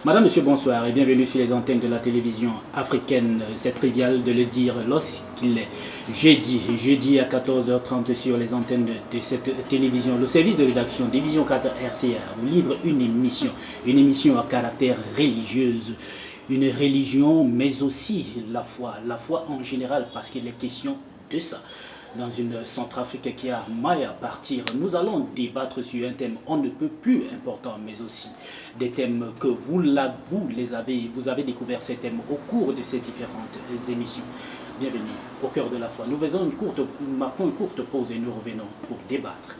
Madame, Monsieur, bonsoir et bienvenue sur les antennes de la télévision africaine. C'est trivial de le dire lorsqu'il est jeudi à 14h30 sur les antennes de cette télévision. Le service de rédaction Division 4 RCA vous livre une émission à caractère religieuse. Une religion, mais aussi la foi en général, parce qu'il est question de ça. Dans une Centrafrique qui a maille à partir, nous allons débattre sur un thème on ne peut plus important, mais aussi des thèmes que vous avez découvert ces thèmes au cours de ces différentes émissions. Bienvenue au cœur de la foi. Nous marquons une courte pause et nous revenons pour débattre.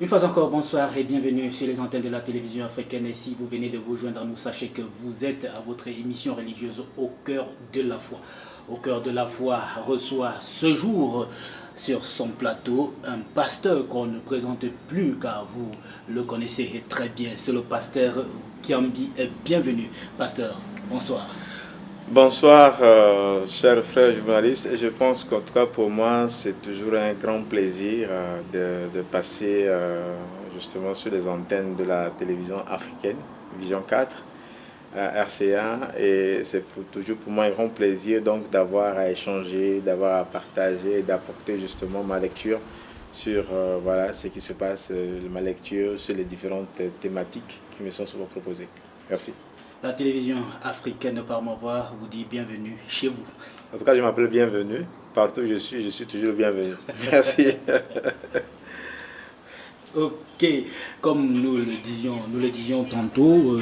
Une fois encore, bonsoir et bienvenue sur les antennes de la télévision africaine. Et si vous venez de vous joindre à nous, sachez que vous êtes à votre émission religieuse Au cœur de la foi. Au cœur de la foi reçoit ce jour sur son plateau un pasteur qu'on ne présente plus car vous le connaissez très bien. C'est le pasteur Kiambi. Bienvenue, pasteur. Bonsoir. Bonsoir, chers frères journalistes. Et je pense qu'en tout cas pour moi, c'est toujours un grand plaisir de passer justement sur les antennes de la télévision africaine, Vision 4, RCA. Et c'est toujours pour moi un grand plaisir donc d'avoir à échanger, d'avoir à partager, d'apporter justement ma lecture sur ce qui se passe, ma lecture sur les différentes thématiques qui me sont souvent proposées. Merci. La télévision africaine par ma voix vous dit bienvenue chez vous. En tout cas, je m'appelle Bienvenue. Partout où je suis toujours bienvenu. Merci. Ok, comme nous le disions tantôt,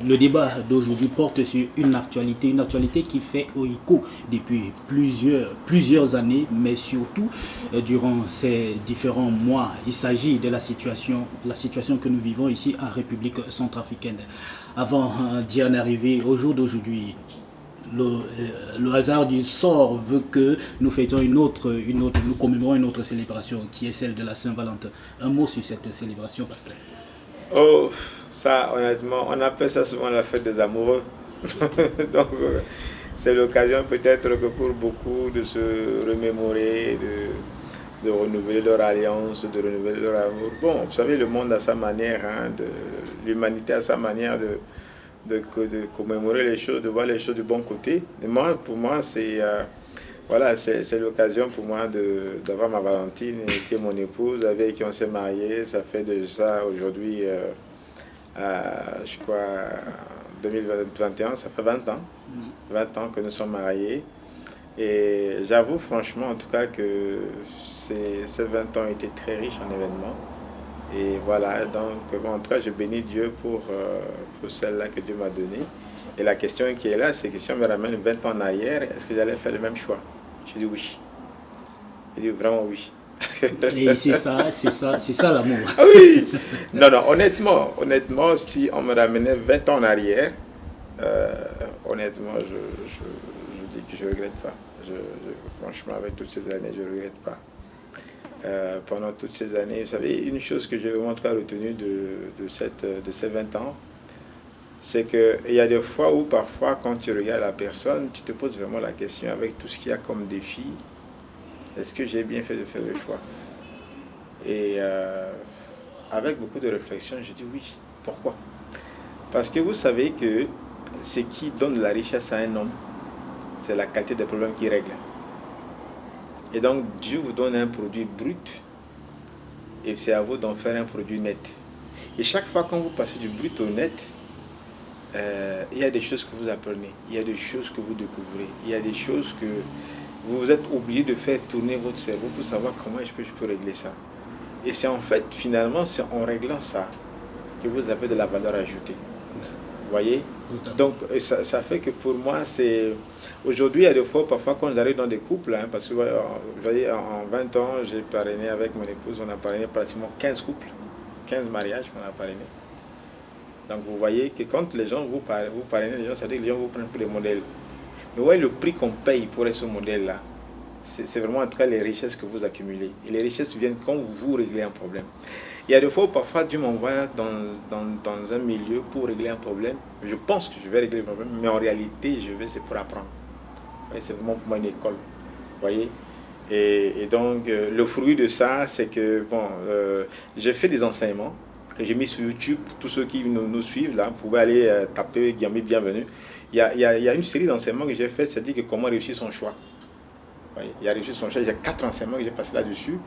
le débat d'aujourd'hui porte sur une actualité qui fait écho depuis plusieurs années, mais surtout durant ces différents mois. Il s'agit de la situation que nous vivons ici en République centrafricaine. Avant d'y en arriver, au jour d'aujourd'hui, le hasard du sort veut que nous fêtons nous commémorons une autre célébration qui est celle de la Saint-Valentin. Un mot sur cette célébration, pasteur. Oh, ça, honnêtement, on appelle ça souvent la fête des amoureux. Donc, c'est l'occasion peut-être que pour beaucoup de se remémorer, de renouveler leur alliance, de renouveler leur amour. Bon, vous savez, le monde a sa manière, l'humanité a sa manière de commémorer les choses, de voir les choses du bon côté. Et moi, pour moi, c'est l'occasion pour moi d'avoir ma Valentine, qui est mon épouse, avec qui on s'est mariés. Ça fait de ça aujourd'hui, je crois, 2021, ça fait 20 ans. 20 ans que nous sommes mariés. Et j'avoue franchement, en tout cas, que ces 20 ans ont été très riches en événements. Et voilà, donc en tout cas, je bénis Dieu pour celle-là que Dieu m'a donnée. Et la question qui est là, c'est que si on me ramène 20 ans en arrière, est-ce que j'allais faire le même choix? Je dis oui. Je dis vraiment oui. Et c'est ça l'amour. Ah oui. Non, honnêtement, si on me ramenait 20 ans en arrière, honnêtement, je dis que je ne regrette pas. Franchement, avec toutes ces années, je ne regrette pas. Pendant toutes ces années, vous savez, une chose que j'ai vraiment retenue de ces 20 ans, c'est qu'il y a des fois où parfois, quand tu regardes la personne, tu te poses vraiment la question avec tout ce qu'il y a comme défi, est-ce que j'ai bien fait de faire le choix? Et avec beaucoup de réflexion, je dis oui. Pourquoi? Parce que vous savez que ce qui donne la richesse à un homme, c'est la qualité des problèmes qu'il règle. Et donc, Dieu vous donne un produit brut et c'est à vous d'en faire un produit net. Et chaque fois quand vous passez du brut au net, il y a des choses que vous apprenez, il y a des choses que vous découvrez, il y a des choses que vous êtes obligé de faire tourner votre cerveau pour savoir comment est-ce que je peux régler ça. Et c'est en fait, finalement, c'est en réglant ça que vous avez de la valeur ajoutée. voyez? Tout à fait. Donc, ça fait que pour moi, c'est... Aujourd'hui, il y a des fois, parfois, quand j'arrive dans des couples, hein, parce que vous voyez, en 20 ans, j'ai parrainé avec mon épouse, on a parrainé pratiquement 15 couples, 15 mariages qu'on a parrainés. Donc, vous voyez que quand les gens vous parrainez, les gens, ça veut dire que les gens vous prennent pour des modèles. Mais ouais, le prix qu'on paye pour être ce modèle-là, c'est vraiment en tout cas les richesses que vous accumulez. Et les richesses viennent quand vous réglez un problème. Il y a des fois où parfois Dieu m'envoie dans un milieu pour régler un problème. Je pense que je vais régler le problème, mais en réalité, c'est pour apprendre. C'est vraiment pour moi une école. Vous voyez? Et donc, le fruit de ça, c'est que, bon, j'ai fait des enseignements que j'ai mis sur YouTube. Pour tous ceux qui nous suivent, là, vous pouvez aller taper Guillaume Bienvenue. Il y a une série d'enseignements que j'ai fait, c'est-à-dire que comment réussir son choix. Vous voyez? Il a réussi son choix. Il y a 4 enseignements que j'ai passés là-dessus.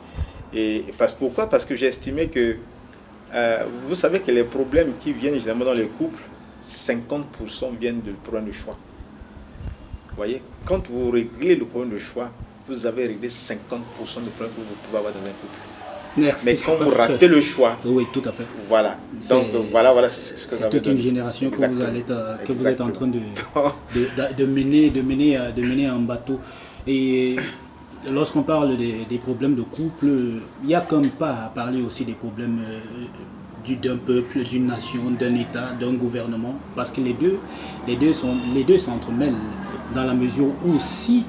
Pourquoi? Parce que j'ai estimé que, vous savez que les problèmes qui viennent généralement dans les couples, 50% viennent du problème de choix. Vous voyez, quand vous réglez le problème de choix, vous avez réglé 50% du problème que vous pouvez avoir dans un couple. Merci. Mais quand vous ratez le choix, oui, tout à fait. Voilà. Donc voilà ce que ça veut dire. C'est toute une génération que vous êtes en train de mener un bateau. Et lorsqu'on parle des problèmes de couple, il n'y a comme pas à parler aussi des problèmes d'un peuple, d'une nation, d'un État, d'un gouvernement, parce que les deux s'entremêlent dans la mesure où si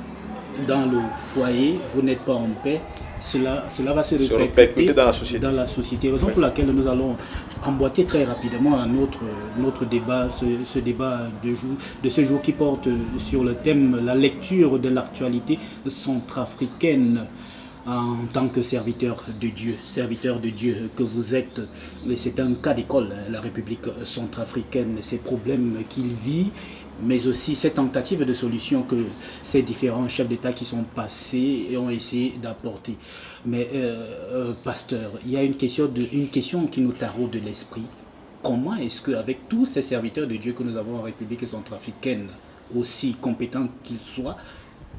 dans le foyer vous n'êtes pas en paix, cela va se répercuter dans la société. Raison pour laquelle nous allons emboîter très rapidement notre débat, ce débat de ce jour qui porte sur le thème la lecture de l'actualité centrafricaine en tant que serviteur de Dieu que vous êtes. C'est un cas d'école, la République centrafricaine, ces problèmes qu'il vit, mais aussi ces tentatives de solution que ces différents chefs d'État qui sont passés et ont essayé d'apporter. Mais pasteur, il y a une question qui nous taraude de l'esprit. Comment est-ce qu'avec tous ces serviteurs de Dieu que nous avons en République centrafricaine, aussi compétents qu'ils soient,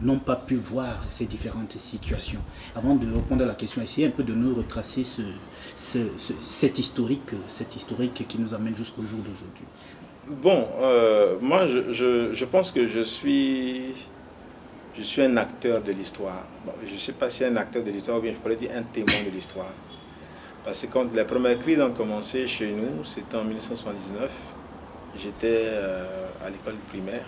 n'ont pas pu voir ces différentes situations? Avant de répondre à la question, essayez un peu de nous retracer cet historique qui nous amène jusqu'au jour d'aujourd'hui. Bon, moi je pense que je suis un acteur de l'histoire. Bon, je ne sais pas si un acteur de l'histoire ou bien je pourrais dire un témoin de l'histoire. Parce que quand les premières crises ont commencé chez nous, c'était en 1979. J'étais à l'école primaire.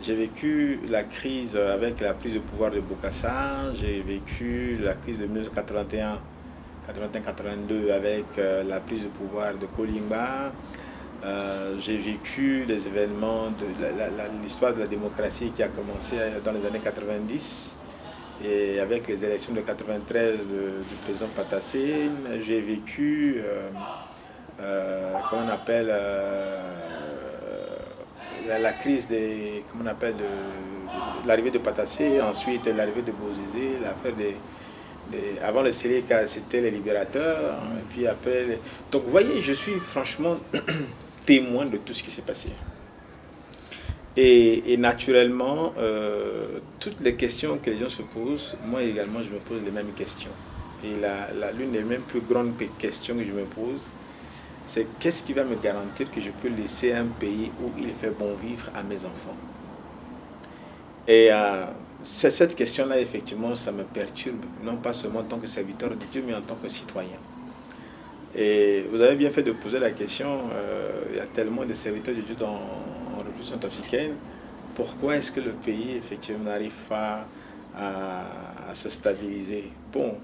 J'ai vécu la crise avec la prise de pouvoir de Bokassa. J'ai vécu la crise de 1981, 81-82 avec la prise de pouvoir de Kolimba. J'ai vécu les événements de l'histoire de la démocratie qui a commencé dans les années 90 et avec les élections de 93 du président Patassé. J'ai vécu comment on appelle la crise de l'arrivée de Patassé, ensuite l'arrivée de Bozizé, l'affaire avant le Séléka, c'était les libérateurs, et puis après... Donc vous voyez, je suis franchement témoin de tout ce qui s'est passé. Et naturellement, toutes les questions que les gens se posent, moi également je me pose les mêmes questions. Et l'une des mêmes plus grandes questions que je me pose, c'est qu'est-ce qui va me garantir que je peux laisser un pays où il fait bon vivre à mes enfants? Et c'est cette question-là, effectivement, ça me perturbe, non pas seulement en tant que serviteur de Dieu, mais en tant que citoyen. Et vous avez bien fait de poser la question, il y a tellement de serviteurs de Dieu en République centrafricaine, pourquoi est-ce que le pays, effectivement, n'arrive pas à se stabiliser? Bon,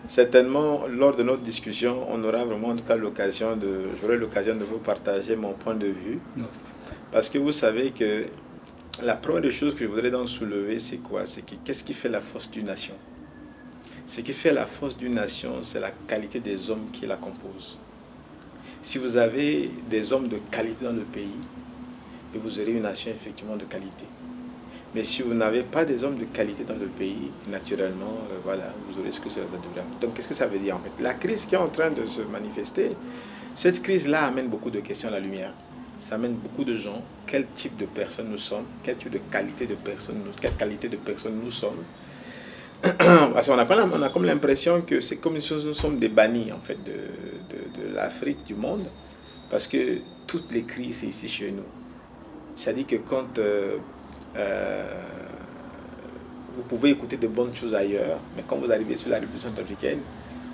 certainement, lors de notre discussion, on aura vraiment en tout cas j'aurai l'occasion de vous partager mon point de vue. Parce que vous savez que la première des choses que je voudrais donc soulever, c'est quoi? C'est qu'est-ce qui fait la force d'une nation? Ce qui fait la force d'une nation, c'est la qualité des hommes qui la composent. Si vous avez des hommes de qualité dans le pays, vous aurez une nation effectivement de qualité. Mais si vous n'avez pas des hommes de qualité dans le pays, naturellement, voilà, vous aurez ce que ça devrait. Donc, qu'est-ce que ça veut dire en fait? La crise qui est en train de se manifester, cette crise-là amène beaucoup de questions à la lumière. Ça amène beaucoup de gens, quel type de personnes nous sommes, quel type de qualité de personnes, quelle qualité de personnes nous sommes. Parce qu'on a comme l'impression que c'est comme si nous sommes des bannis en fait de l'Afrique, du monde. Parce que toutes les crises, c'est ici chez nous. C'est-à-dire que quand vous pouvez écouter de bonnes choses ailleurs, mais quand vous arrivez sur la République centrafricaine,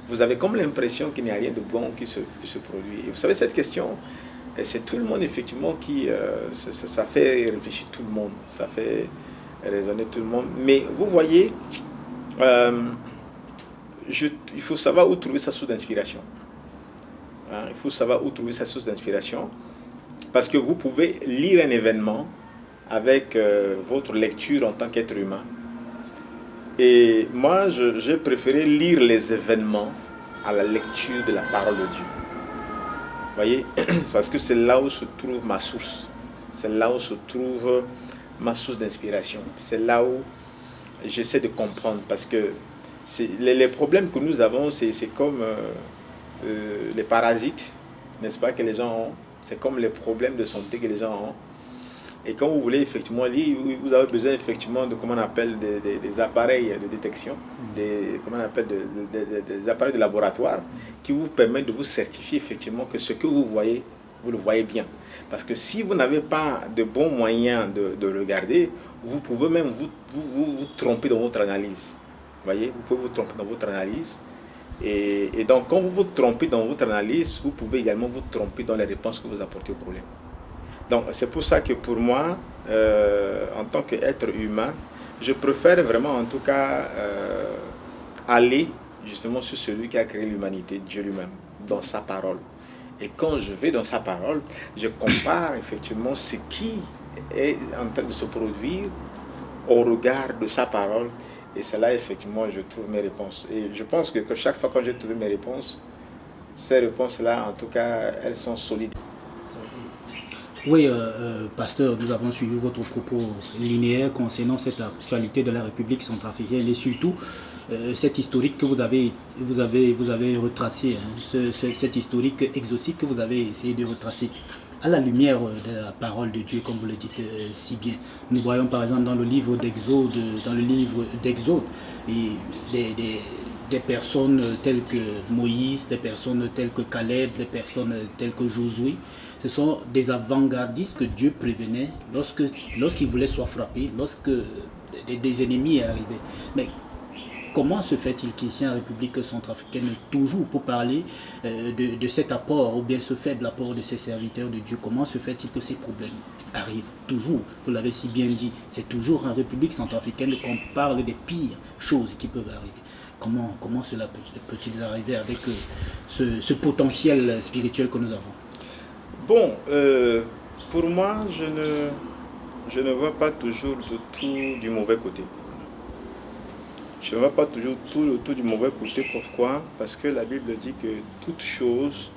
vous avez comme l'impression qu'il n'y a rien de bon qui se produit. Et vous savez, cette question, c'est tout le monde effectivement qui... ça fait réfléchir tout le monde, ça fait raisonner tout le monde. Mais vous voyez, il faut savoir où trouver sa source d'inspiration. Hein, il faut savoir où trouver sa source d'inspiration. Parce que vous pouvez lire un événement avec votre lecture en tant qu'être humain. Et moi, j'ai préféré lire les événements à la lecture de la parole de Dieu. Vous voyez, parce que c'est là où se trouve ma source. C'est là où se trouve ma source d'inspiration. C'est là où j'essaie de comprendre. Parce que les problèmes que nous avons, c'est comme les parasites, n'est-ce pas, que les gens ont. C'est comme les problèmes de santé que les gens ont. Et quand vous voulez effectivement lire, vous avez besoin effectivement de, comment on appelle, des appareils de détection, des appareils de laboratoire qui vous permettent de vous certifier effectivement que ce que vous voyez, vous le voyez bien. Parce que si vous n'avez pas de bons moyens de le regarder, vous pouvez même vous tromper dans votre analyse. Vous voyez, vous pouvez vous tromper dans votre analyse. Et donc, quand vous vous trompez dans votre analyse, vous pouvez également vous tromper dans les réponses que vous apportez au problème. Donc, c'est pour ça que pour moi, en tant qu'être humain, je préfère vraiment, en tout cas, aller justement sur celui qui a créé l'humanité, Dieu lui-même, dans sa parole. Et quand je vais dans sa parole, je compare effectivement ce qui est en train de se produire au regard de sa parole. Et c'est là, effectivement, je trouve mes réponses. Et je pense que chaque fois que j'ai trouvé mes réponses, ces réponses-là, en tout cas, elles sont solides. Oui, pasteur, nous avons suivi votre propos linéaire concernant cette actualité de la République centrafricaine et surtout cette historique que vous avez retracé, hein, cet historique exhaustif que vous avez essayé de retracer. À la lumière de la parole de Dieu, comme vous le dites si bien. Nous voyons par exemple dans le livre d'Exode, des personnes telles que Moïse, des personnes telles que Caleb, des personnes telles que Josué. Ce sont des avant-gardistes que Dieu prévenait lorsqu'il voulait soit frappé, lorsque des ennemis arrivaient. Mais comment se fait-il qu'ici en République centrafricaine, toujours pour parler de cet apport, ou bien ce faible apport de ces serviteurs de Dieu, comment se fait-il que ces problèmes arrivent toujours? Vous l'avez si bien dit, c'est toujours en République centrafricaine qu'on parle des pires choses qui peuvent arriver. Comment cela peut-il arriver avec ce potentiel spirituel que nous avons? Bon, pour moi, je ne vois pas toujours tout du mauvais côté. Je ne vois pas toujours tout du mauvais côté. Pourquoi? Parce que la Bible dit que toute chose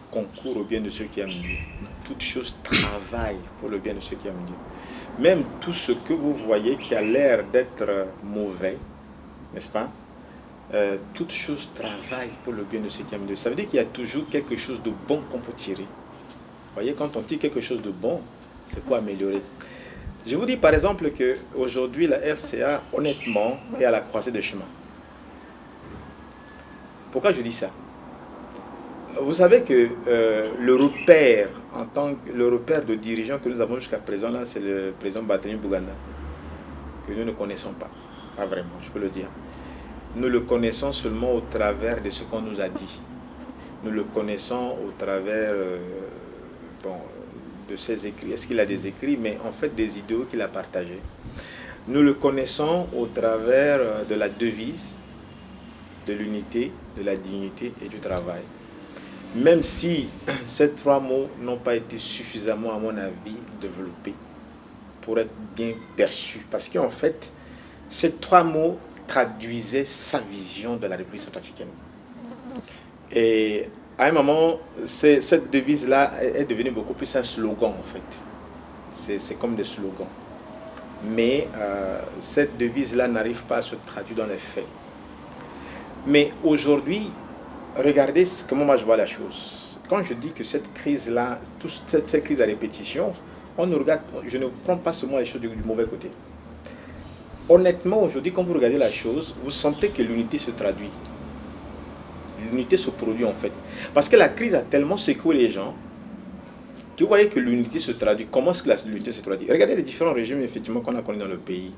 concourt au bien de ceux qui aiment Dieu. Toute chose travaille pour le bien de ceux qui aiment Dieu. Même tout ce que vous voyez qui a l'air d'être mauvais, n'est-ce pas? Toute chose travaille pour le bien de ceux qui aiment Dieu. Ça veut dire qu'il y a toujours quelque chose de bon qu'on peut tirer. Vous voyez, quand on tire quelque chose de bon, c'est pour améliorer. Je vous dis par exemple qu'aujourd'hui, la RCA, honnêtement, est à la croisée des chemins. Pourquoi je dis ça? Vous savez que le repère de dirigeant que nous avons jusqu'à présent, là, c'est le président Barthélémy Bouganda, que nous ne connaissons pas. Pas vraiment, je peux le dire. Nous le connaissons seulement au travers de ce qu'on nous a dit. Nous le connaissons au travers de ses écrits. Est-ce qu'il a des écrits? Mais en fait, des idéaux qu'il a partagés. Nous le connaissons au travers de la devise, de l'unité, de la dignité et du travail. Même si ces trois mots n'ont pas été suffisamment, à mon avis, développés pour être bien perçus. Parce qu'en fait, ces trois mots traduisaient sa vision de la République centrafricaine. Et à un moment, cette devise-là est devenue beaucoup plus un slogan, en fait. C'est comme des slogans. Mais cette devise-là n'arrive pas à se traduire dans les faits. Mais aujourd'hui, regardez comment moi je vois la chose. Quand je dis que cette crise-là, toute cette crise à répétition, je ne prends pas seulement les choses du mauvais côté. Honnêtement, aujourd'hui, quand vous regardez la chose, vous sentez que l'unité se traduit. L'unité se produit en fait. Parce que la crise a tellement secoué les gens vous voyez que l'unité se traduit. Comment est-ce que l'unité se traduit? Regardez les différents régimes effectivement qu'on a connus dans le pays.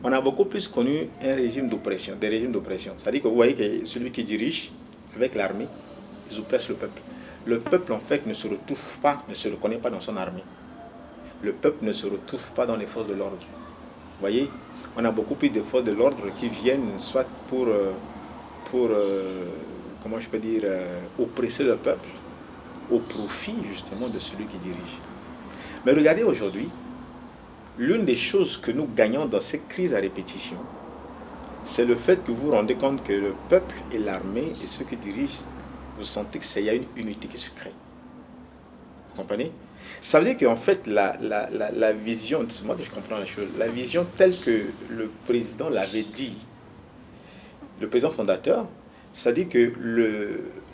On a beaucoup plus connu un régime d'oppression, des régimes d'oppression. C'est-à-dire que vous voyez que celui qui dirige avec l'armée, ils oppressent le peuple. Le peuple en fait ne se retrouve pas, ne se reconnaît pas dans son armée. Le peuple ne se retrouve pas dans les forces de l'ordre. Vous voyez, on a beaucoup plus de forces de l'ordre qui viennent soit pour comment je peux dire, oppresser le peuple au profit justement de celui qui dirige. Mais regardez aujourd'hui, l'une des choses que nous gagnons dans cette crise à répétition, c'est le fait que vous vous rendez compte que le peuple et l'armée et ceux qui dirigent, vous sentez qu'il y a une unité qui se crée. Vous comprenez? Ça veut dire qu'en fait, la vision, c'est moi que je comprends la chose, la vision telle que le président l'avait dit, le président fondateur, c'est-à-dire que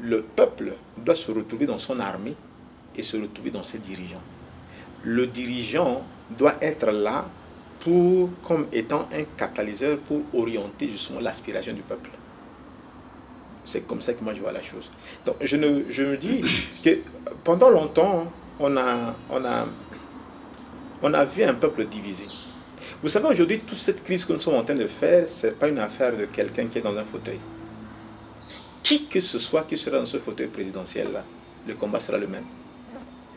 le peuple doit se retrouver dans son armée et se retrouver dans ses dirigeants. Le dirigeant doit être là comme étant un catalyseur pour orienter justement l'aspiration du peuple. C'est comme ça que moi je vois la chose. Donc je me dis que pendant longtemps, on a vu un peuple divisé. Vous savez, aujourd'hui, toute cette crise que nous sommes en train de faire, ce n'est pas une affaire de quelqu'un qui est dans un fauteuil. Qui que ce soit qui sera dans ce fauteuil présidentiel-là, le combat sera le même.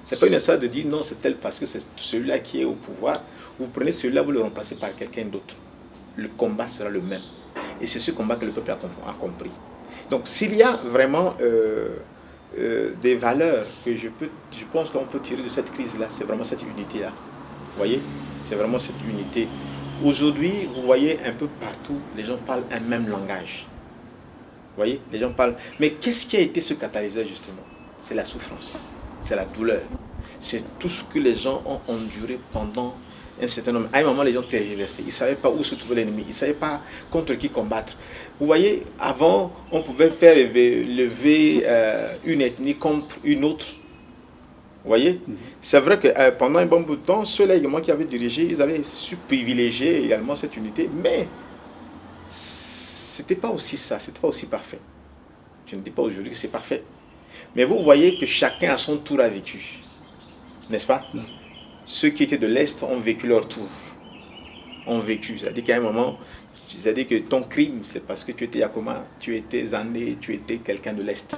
Ce n'est pas une histoire de dire non, c'est tel parce que c'est celui-là qui est au pouvoir. Vous prenez celui-là, vous le remplacez par quelqu'un d'autre. Le combat sera le même. Et c'est ce combat que le peuple a compris. Donc s'il y a vraiment des valeurs que je pense qu'on peut tirer de cette crise-là, c'est vraiment cette unité-là. Vous voyez? C'est vraiment cette unité. Aujourd'hui, vous voyez un peu partout, les gens parlent un même langage. Vous voyez? Les gens parlent. Mais qu'est-ce qui a été ce catalyseur justement? C'est la souffrance, c'est la douleur. C'est tout ce que les gens ont enduré pendant un certain nombre. À un moment, les gens tergiversaient. Ils ne savaient pas où se trouvait l'ennemi. Ils ne savaient pas contre qui combattre. Vous voyez, avant, on pouvait faire lever une ethnie contre une autre. Vous voyez, c'est vrai que pendant un bon bout de temps, ceux-là également qui avaient dirigé, ils avaient su privilégier également cette unité, mais c'était pas aussi ça, c'était pas aussi parfait. Je ne dis pas aujourd'hui que c'est parfait. Mais vous voyez que chacun à son tour a vécu. N'est-ce pas? Ceux qui étaient de l'Est ont vécu leur tour. Ont vécu. C'est-à-dire qu'à un moment, c'est-à-dire que ton crime, c'est parce que tu étais Yakoma, tu étais Zandé, tu étais quelqu'un de l'Est.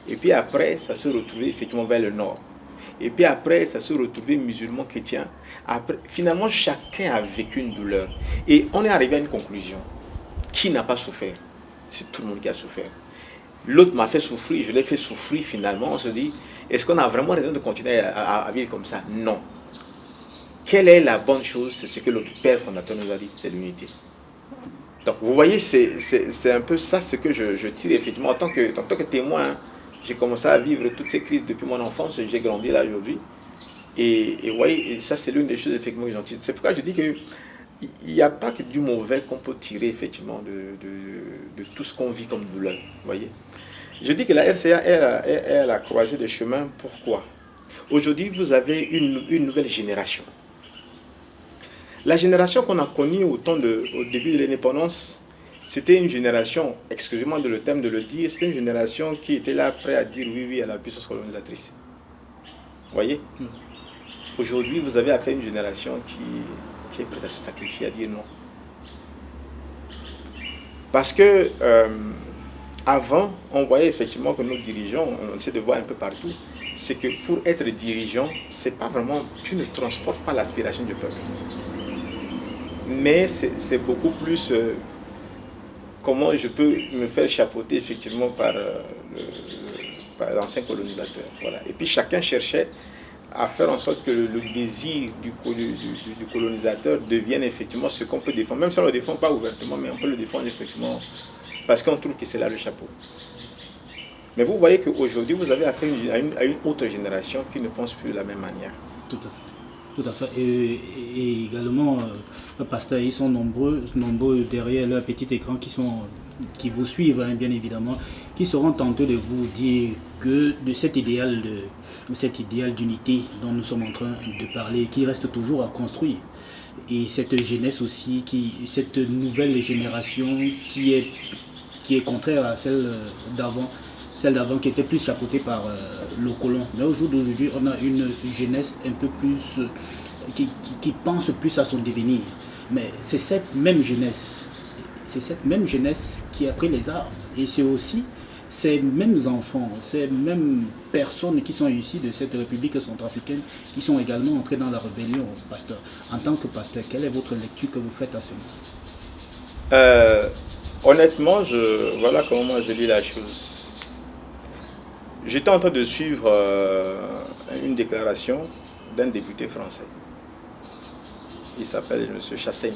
Et puis après, ça se retrouvait effectivement vers le Nord. Et puis après, ça se retrouvait musulman chrétien. Après, finalement, chacun a vécu une douleur. Et on est arrivé à une conclusion. Qui n'a pas souffert? C'est tout le monde qui a souffert. L'autre m'a fait souffrir, je l'ai fait souffrir finalement. On se dit, est-ce qu'on a vraiment raison de continuer à vivre comme ça? Non. Quelle est la bonne chose? C'est ce que notre père fondateur nous a dit, c'est l'unité. Donc vous voyez, c'est un peu ça ce que je tire effectivement en tant que témoin. J'ai commencé à vivre toutes ces crises depuis mon enfance, j'ai grandi là aujourd'hui. Et vous voyez, et ça c'est l'une des choses effectivement que j'en tire. C'est pourquoi je dis que il n'y a pas que du mauvais qu'on peut tirer effectivement de tout ce qu'on vit comme douleur. Vous voyez. Je dis que la RCA est à la croisée des chemins. Pourquoi? Aujourd'hui, vous avez une nouvelle génération. La génération qu'on a connue au début de l'indépendance, c'était une génération, excusez-moi de le thème de le dire, c'était une génération qui était là prête à dire oui à la puissance colonisatrice. Vous voyez? Aujourd'hui, vous avez affaire à une génération qui est prête à se sacrifier, à dire non. Parce que avant, on voyait effectivement que nos dirigeants, on essaie de voir un peu partout, c'est que pour être dirigeant, c'est pas vraiment, tu ne transportes pas l'aspiration du peuple. Mais c'est beaucoup plus comment je peux me faire chapeauter effectivement par l'ancien colonisateur. Voilà. Et puis chacun cherchait à faire en sorte que le désir du colonisateur devienne effectivement ce qu'on peut défendre. Même si on ne le défend pas ouvertement, mais on peut le défendre effectivement parce qu'on trouve que c'est là le chapeau. Mais vous voyez qu'aujourd'hui, vous avez affaire à une autre génération qui ne pense plus de la même manière. Tout à fait. Tout à fait. Et également, pasteur, ils sont nombreux derrière leur petit écran qui vous suivent, hein, bien évidemment, qui seront tentés de vous dire que de cet idéal d'unité dont nous sommes en train de parler, qui reste toujours à construire. Et cette jeunesse aussi, cette nouvelle génération qui est contraire à celle d'avant, celle d'avant qui était plus chapeautée par le colon. Mais au jour d'aujourd'hui, on a une jeunesse un peu plus qui pense plus à son devenir. Mais c'est cette même jeunesse, qui a pris les armes. Et c'est aussi ces mêmes enfants, ces mêmes personnes qui sont issues de cette République centrafricaine qui sont également entrées dans la rébellion, pasteur. En tant que pasteur, quelle est votre lecture que vous faites à ce moment? Honnêtement, voilà comment moi je lis la chose. J'étais en train de suivre une déclaration d'un député français. Il s'appelle M. Chassaigne.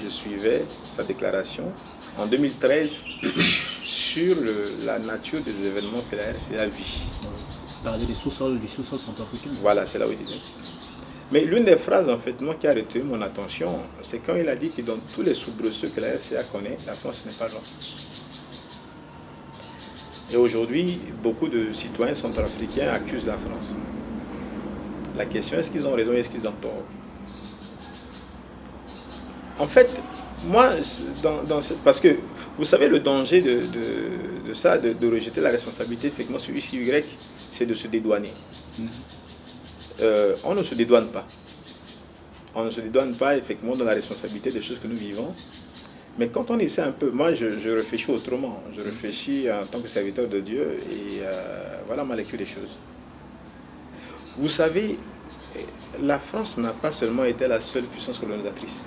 Je suivais sa déclaration en 2013 sur la nature des événements que la RCA vit. Parler du sous-sol centrafricain. Voilà, c'est là où il disait. Mais l'une des phrases en fait moi, qui a retenu mon attention, c'est quand il a dit que dans tous les soubresauts que la RCA connaît, la France n'est pas loin. Et aujourd'hui, beaucoup de citoyens centrafricains accusent la France. La question, est-ce qu'ils ont raison, est-ce qu'ils ont tort? En fait, moi, parce que vous savez le danger de ça, de rejeter la responsabilité, effectivement, sur X, Y, c'est de se dédouaner. On ne se dédouane pas. On ne se dédouane pas, effectivement, dans la responsabilité des choses que nous vivons. Mais quand on essaie un peu, moi, je réfléchis autrement. Je réfléchis en tant que serviteur de Dieu et voilà ma lecture des choses. Vous savez, la France n'a pas seulement été la seule puissance colonisatrice.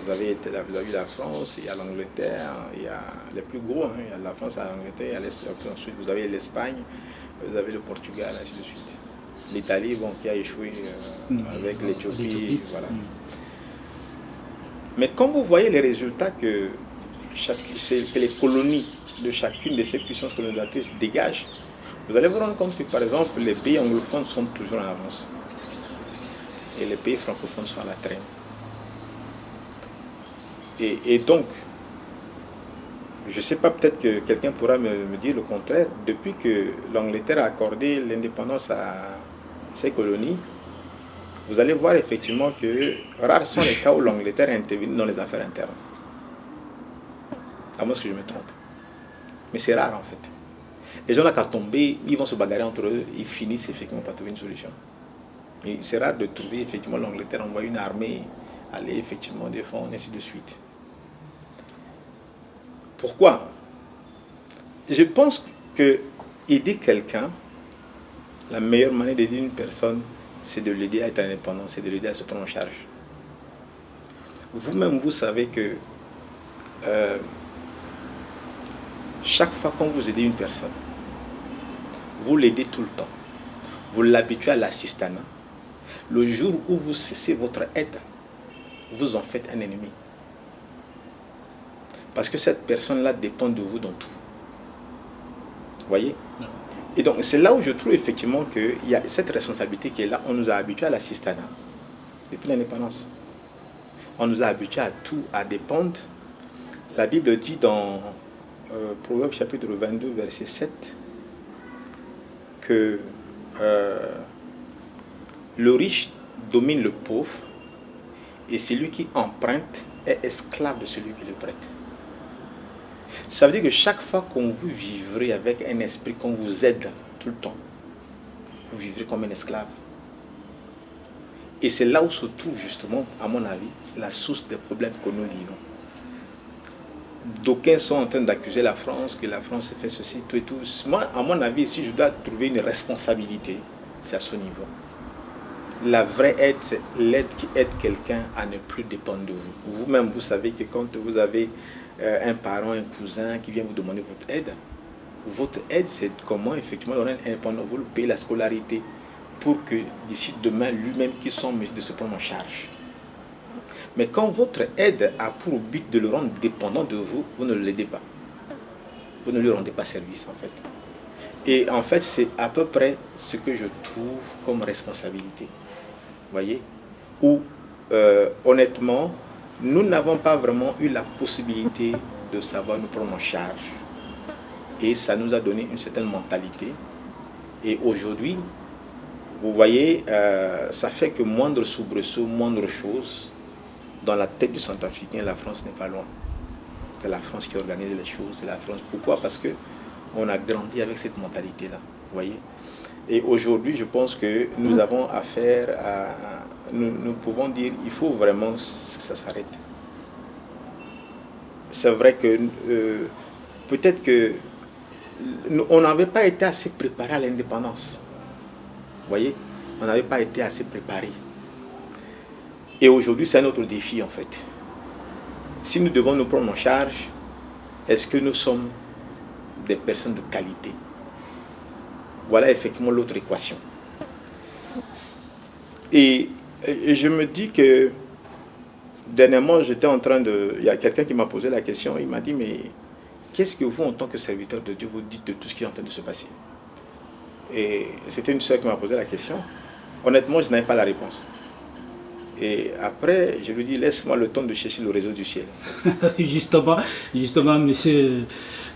Vous avez eu la France, il y a l'Angleterre, il y a les plus gros, il y a la France, il y a l'Angleterre, ensuite vous avez l'Espagne, vous avez le Portugal, ainsi de suite. L'Italie, bon, qui a échoué avec l'Éthiopie, voilà. Mais quand vous voyez les résultats que les colonies de chacune de ces puissances colonisatrices dégagent, vous allez vous rendre compte que, par exemple, les pays anglophones sont toujours en avance. Et les pays francophones sont à la traîne. Et donc, je ne sais pas, peut-être que quelqu'un pourra me dire le contraire, depuis que l'Angleterre a accordé l'indépendance à ces colonies, vous allez voir effectivement que rares sont les cas où l'Angleterre intervient dans les affaires internes. À moins que je me trompe. Mais c'est rare en fait. Les gens n'ont qu'à tomber, ils vont se bagarrer entre eux, ils finissent effectivement par trouver une solution. Et c'est rare de trouver effectivement l'Angleterre envoie une armée, aller effectivement défendre, ainsi de suite. Pourquoi? Je pense que aider quelqu'un, la meilleure manière d'aider une personne, c'est de l'aider à être indépendant, c'est de l'aider à se prendre en charge. Vous-même, vous savez que chaque fois qu'on vous aidez une personne, vous l'aidez tout le temps. Vous l'habituez à l'assistanat. Le jour où vous cessez votre aide, vous en faites un ennemi. Parce que cette personne-là dépend de vous dans tout. Vous voyez? Et donc, c'est là où je trouve effectivement qu'il y a cette responsabilité qui est là. On nous a habitués à l'assistanat depuis l'indépendance. On nous a habitués à tout, à dépendre. La Bible dit dans Proverbe chapitre 22, verset 7, que le riche domine le pauvre et celui qui emprunte est esclave de celui qui le prête. Ça veut dire que chaque fois qu'on vous vivrez avec un esprit qu'on vous aide tout le temps, vous vivrez comme un esclave. Et c'est là où se trouve justement, à mon avis, la source des problèmes que nous vivons. D'aucuns sont en train d'accuser la France, que la France fait ceci, tout et tout. Moi, à mon avis, si je dois trouver une responsabilité, c'est à ce niveau. La vraie aide, c'est l'aide qui aide quelqu'un à ne plus dépendre de vous. Vous-même, vous savez que quand vous avez un parent, un cousin qui vient vous demander votre aide, c'est comment effectivement donner un indépendant, vous le payez la scolarité pour que d'ici demain, lui-même qui soit en mesure de se prendre en charge. Mais quand votre aide a pour but de le rendre dépendant de vous, vous ne l'aidez pas. Vous ne lui rendez pas service en fait. Et en fait, c'est à peu près ce que je trouve comme responsabilité. Vous voyez? Où, honnêtement, nous n'avons pas vraiment eu la possibilité de savoir nous prendre en charge. Et ça nous a donné une certaine mentalité. Et aujourd'hui, vous voyez, ça fait que moindre soubresaut, moindre chose, dans la tête du Centrafricain, la France n'est pas loin. C'est la France qui organise les choses, c'est la France. Pourquoi? Parce que on a grandi avec cette mentalité-là, vous voyez. Et aujourd'hui, je pense que nous avons affaire à... Nous pouvons dire il faut vraiment que ça s'arrête. C'est vrai que peut-être que on n'avait pas été assez préparé à l'indépendance. Vous voyez, on n'avait pas été assez préparé. Et aujourd'hui, c'est un autre défi en fait. Si nous devons nous prendre en charge, est-ce que nous sommes des personnes de qualité? Voilà effectivement l'autre équation. Et je me dis que dernièrement, j'étais en train de... Il y a quelqu'un qui m'a posé la question, il m'a dit, mais qu'est-ce que vous, en tant que serviteur de Dieu, vous dites de tout ce qui est en train de se passer? Et c'était une soeur qui m'a posé la question. Honnêtement, je n'avais pas la réponse. Et après, je lui dis, laisse-moi le temps de chercher le réseau du ciel. Justement, monsieur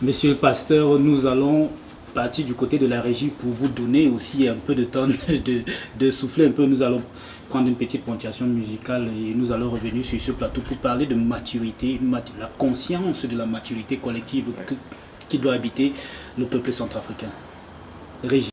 le pasteur, nous allons partir du côté de la régie pour vous donner aussi un peu de temps de souffler un peu. Nous allons prendre une petite ponctuation musicale et nous allons revenir sur ce plateau pour parler de maturité, la conscience de la maturité collective qui doit habiter le peuple centrafricain. Régie.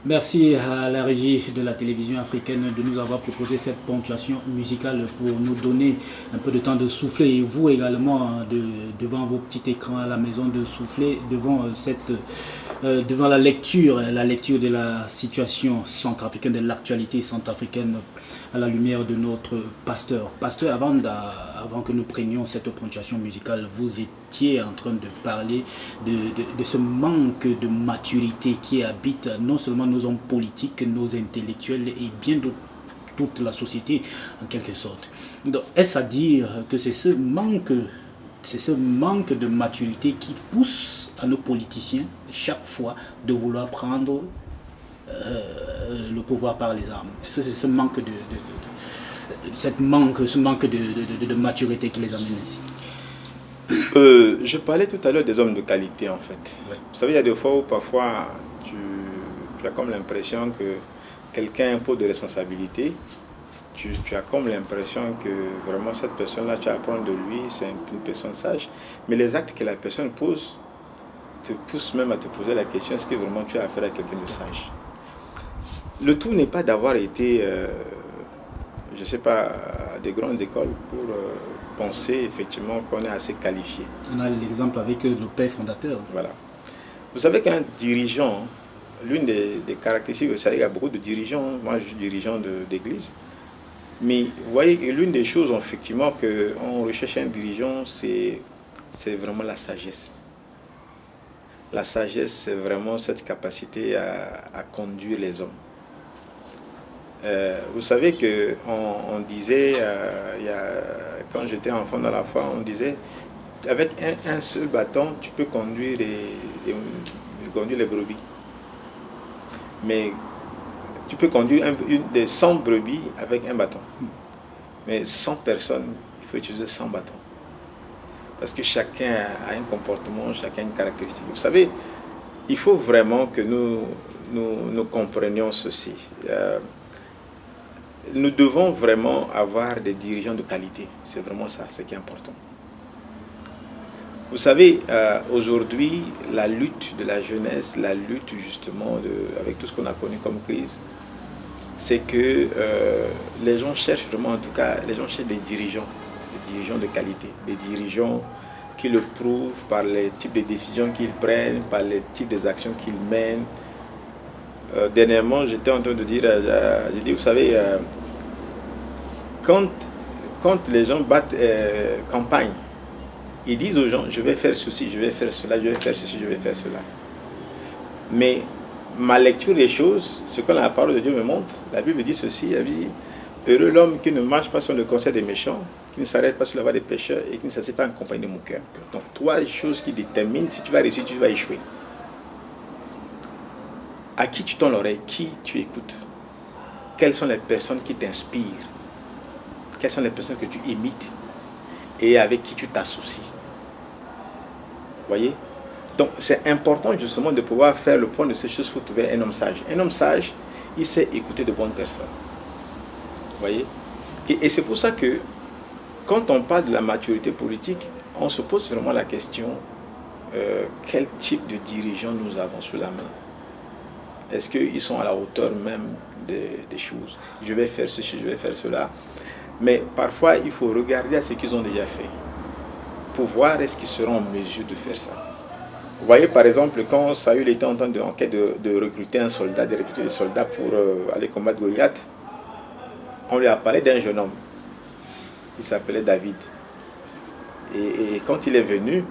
Merci à la régie de la télévision africaine de nous avoir proposé cette ponctuation musicale pour nous donner un peu de temps de souffler et vous également devant vos petits écrans à la maison de souffler devant la lecture de la situation centrafricaine, de l'actualité centrafricaine à la lumière de notre pasteur. Pasteur, avant que nous prenions cette ponctuation musicale, vous étiez en train de parler de ce manque de maturité qui habite non seulement nos hommes politiques, nos intellectuels et bien d'autres, toute la société en quelque sorte. Donc, est-ce à dire que c'est ce manque de maturité qui pousse à nos politiciens chaque fois de vouloir prendre le pouvoir par les armes? Est-ce que c'est ce manque de maturité qui les amène ici? Je parlais tout à l'heure des hommes de qualité en fait. Ouais. Vous savez, il y a des fois où parfois tu as comme l'impression que quelqu'un impose de responsabilité. Tu as comme l'impression que vraiment cette personne-là, tu vas apprendre de lui, c'est une personne sage. Mais les actes que la personne pose te poussent même à te poser la question, est-ce que vraiment tu as affaire à quelqu'un de sage? Le tout n'est pas d'avoir été, je ne sais pas, à des grandes écoles pour penser effectivement qu'on est assez qualifié. On a l'exemple avec le père fondateur. Voilà. Vous savez qu'un dirigeant, l'une des caractéristiques, vous savez, il y a beaucoup de dirigeants, moi je suis dirigeant d'église, mais vous voyez que l'une des choses effectivement qu'on recherche un dirigeant, c'est vraiment la sagesse. La sagesse, c'est vraiment cette capacité à conduire les hommes. Vous savez qu'on disait, quand j'étais enfant dans la foi, on disait, avec un seul bâton, tu peux conduire les brebis. Mais tu peux conduire une des 100 brebis avec un bâton. Mais 100 personnes, il faut utiliser 100 bâtons. Parce que chacun a un comportement, chacun a une caractéristique. Vous savez, il faut vraiment que nous comprenions ceci. Nous devons vraiment avoir des dirigeants de qualité. C'est vraiment ça, ce qui est important. Vous savez, aujourd'hui, la lutte de la jeunesse, la lutte justement avec tout ce qu'on a connu comme crise, c'est que les gens cherchent vraiment, en tout cas, les gens cherchent des dirigeants de qualité, des dirigeants qui le prouvent par les types de décisions qu'ils prennent, par les types d'actions qu'ils mènent. Dernièrement, j'étais en train de dire, j'ai dit, vous savez, quand les gens battent campagne, ils disent aux gens, je vais faire ceci, je vais faire cela, je vais faire ceci, je vais faire cela. Mais ma lecture des choses, ce que la parole de Dieu me montre, la Bible dit ceci, elle dit, heureux l'homme qui ne marche pas sur le conseil des méchants, qui ne s'arrête pas sur la voie des pécheurs et qui ne s'assied pas en compagnie de moqueurs. Donc, trois choses qui déterminent si tu vas réussir, tu vas échouer. À qui tu tends l'oreille, qui tu écoutes, quelles sont les personnes qui t'inspirent, quelles sont les personnes que tu imites et avec qui tu t'associes. Vous voyez? Donc, c'est important justement de pouvoir faire le point de ces choses pour trouver un homme sage. Un homme sage, il sait écouter de bonnes personnes. Vous voyez? Et c'est pour ça que, quand on parle de la maturité politique, on se pose vraiment la question, quel type de dirigeants nous avons sous la main? Est-ce qu'ils sont à la hauteur même des choses? Je vais faire ceci, je vais faire cela. Mais parfois, il faut regarder à ce qu'ils ont déjà fait pour voir est-ce qu'ils seront en mesure de faire ça. Vous voyez, par exemple, quand Saül était en train de recruter un soldat, de recruter des soldats pour aller combattre Goliath, on lui a parlé d'un jeune homme. Il s'appelait David. Et quand il est venu,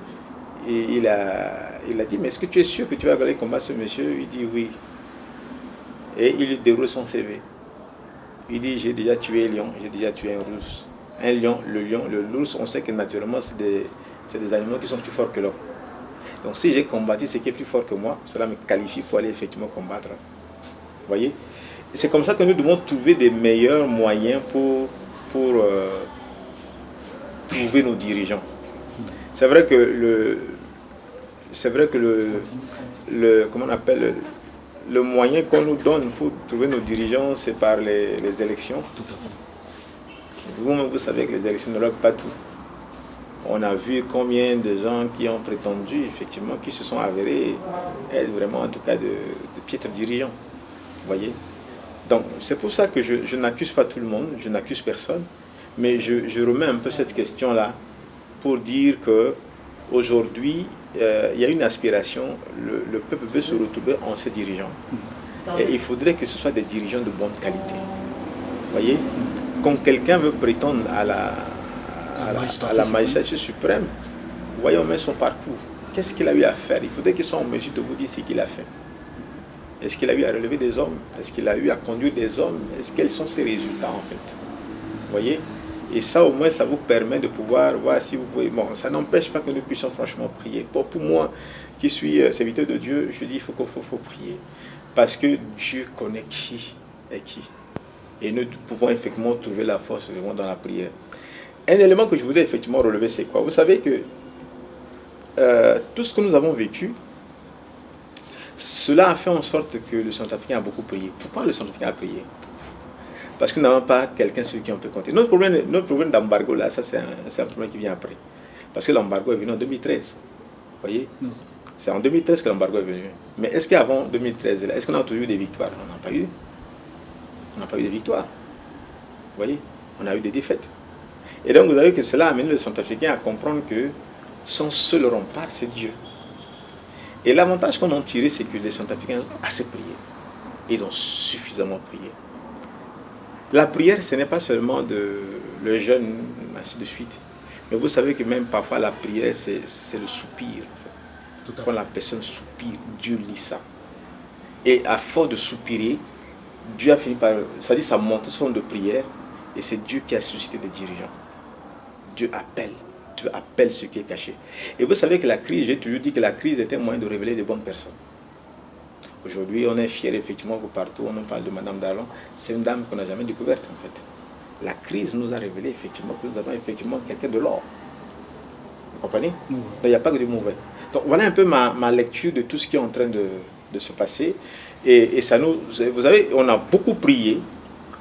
il a dit, mais est-ce que tu es sûr que tu vas aller combattre ce monsieur? Il dit oui. Et il lui déroule son CV. Il dit, j'ai déjà tué un lion, j'ai déjà tué un ours. Un lion, l'ours, on sait que naturellement, c'est des animaux qui sont plus forts que l'homme. Donc si j'ai combattu ce qui est plus fort que moi, cela me qualifie pour aller effectivement combattre. Vous voyez? C'est comme ça que nous devons trouver des meilleurs moyens pour trouver nos dirigeants. C'est vrai que comment on appelle, le moyen qu'on nous donne pour trouver nos dirigeants, c'est par les élections. Tout à fait. Vous-même, vous savez que les élections ne règlent pas tout. On a vu combien de gens qui ont prétendu, effectivement, qui se sont avérés être vraiment, en tout cas, de piètres dirigeants. Vous voyez? Donc, c'est pour ça que je n'accuse pas tout le monde, je n'accuse personne, mais je remets un peu cette question-là pour dire que aujourd'hui, il y a une aspiration, le peuple veut se retrouver en ses dirigeants. Et il faudrait que ce soit des dirigeants de bonne qualité. Vous voyez? Quand quelqu'un veut prétendre à la magistrature suprême, voyons même son parcours. Qu'est-ce qu'il a eu à faire? Il faudrait qu'il soit en mesure de vous dire ce qu'il a fait. Est-ce qu'il a eu à relever des hommes? Est-ce qu'il a eu à conduire des hommes? Quels sont ses résultats en fait? Vous voyez? Et ça au moins ça vous permet de pouvoir voir si vous pouvez. Bon, ça n'empêche pas que nous puissions franchement prier. Bon, pour moi qui suis serviteur de Dieu, je dis qu'il faut prier. Parce que Dieu connaît qui est qui. Et nous pouvons effectivement trouver la force vraiment dans la prière. Un élément que je voudrais effectivement relever, c'est quoi? Vous savez que tout ce que nous avons vécu, cela a fait en sorte que le Centrafricain a beaucoup prié. Pourquoi le Centrafricain a prié? Parce que nous n'avons pas quelqu'un sur qui on peut compter. Notre problème d'embargo, là, ça c'est un problème qui vient après. Parce que l'embargo est venu en 2013. Vous voyez? C'est en 2013 que l'embargo est venu. Mais est-ce qu'avant 2013, est-ce qu'on a toujours eu des victoires? On n'a pas eu. On n'a pas eu de victoires. Vous voyez? On a eu des défaites. Et donc vous avez vu que cela a amené le Centrafricain à comprendre que son seul rempart, c'est Dieu. Et l'avantage qu'on a tiré, c'est que les Centrafricains ont assez prié. Ils ont suffisamment prié. La prière, ce n'est pas seulement le jeûne, ainsi de suite. Mais vous savez que même parfois la prière, c'est le soupir. En fait. Quand la personne soupire, Dieu lit ça. Et à force de soupirer, Dieu a fini par... C'est-à-dire ça monte son de prière. Et c'est Dieu qui a suscité des dirigeants. Dieu appelle ce qui est caché. Et vous savez que la crise, j'ai toujours dit que la crise était un moyen de révéler des bonnes personnes. Aujourd'hui, on est fiers effectivement que partout, on en parle de Madame Darlan. C'est une dame qu'on n'a jamais découverte en fait. La crise nous a révélé effectivement que nous avons effectivement quelqu'un de l'or. Vous comprenez? Donc il n'y a pas que du mauvais. Donc voilà un peu ma lecture de tout ce qui est en train de se passer. Et ça nous... Vous savez, on a beaucoup prié.